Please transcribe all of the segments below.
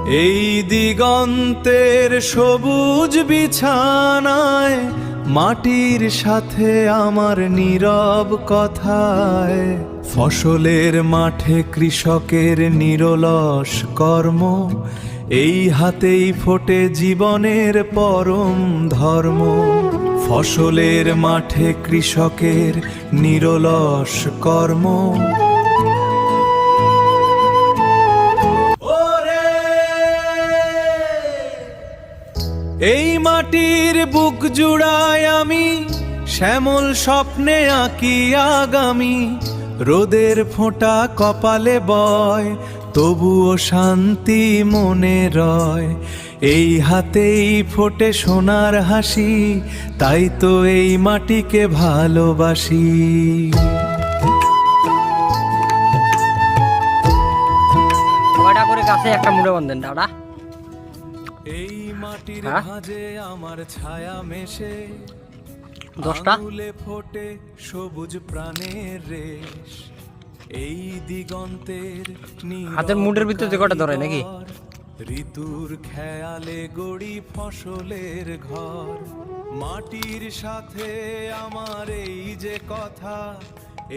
এই দিগন্তের সবুজ বিছানায় মাটির সাথে আমার নীরব কথায়, ফসলের মাঠে কৃষকের নিরলস কর্ম, এই হাতেই ফোটে জীবনের পরম ধর্ম। ফসলের মাঠে কৃষকের নিরলস কর্ম, এই মাটির বুক জুড়ায় আমি শ্যামল স্বপ্নে আঁকি আগামী। রোদের ফোঁটা কপালে বয়, তবুও শান্তি মনে রয়। এই হাতেই ফোটে সোনার হাসি, তাই তো এই মাটিকে ভালোবাসি। কয়টা করে গাছে একটা মুড়ে বাঁধেন দাদা? এই মাটির ভাঁজে আমার ছায়া মেশে, 10টা আঙুলে ফোটে সবুজ প্রাণের রেশ। এই দিগন্তের হাতের মুড়ের ভিতরে কটা ধরে নাকি? ঋতুর খেয়ালে গড়ি ফসলের ঘর। মাটির সাথে আমার এই যে কথা,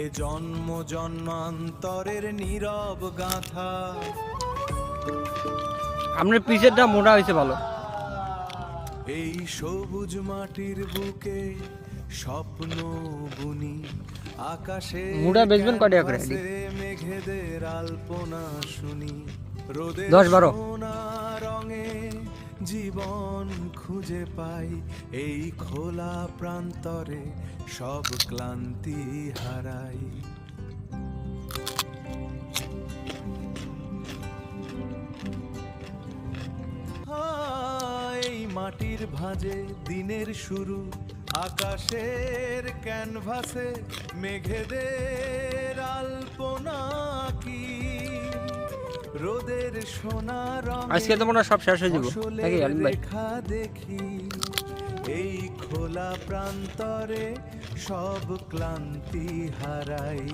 এ জন্ম জন্মান্তরের নীরব গাথা। আপনার পিছেরটা মোটা হয়েছে ভালো। এই সবুজ মাটির বুকে স্বপ্ন বুনি, আকাশে মুড়া বেচবেন কয় টাকা করে? মেঘেদের আলপনা শুনি, রোদের 10-12 সোনা রঙে জীবন খুঁজে পাই। এই খোলা প্রান্তরে সব ক্লান্তি হারাই। এই মাটির ভাঁজে দিনের শুরু, আকাশের ক্যানভাসে মেঘেদের আলপনা কি। রোদের সোনা রঙে আজকে তো মনে হয় সব শেষ হয়ে যাবে নাকি আলিম ভাই? রেখা দেখি, এই খোলা প্রান্তরে সব ক্লান্তি হারাই।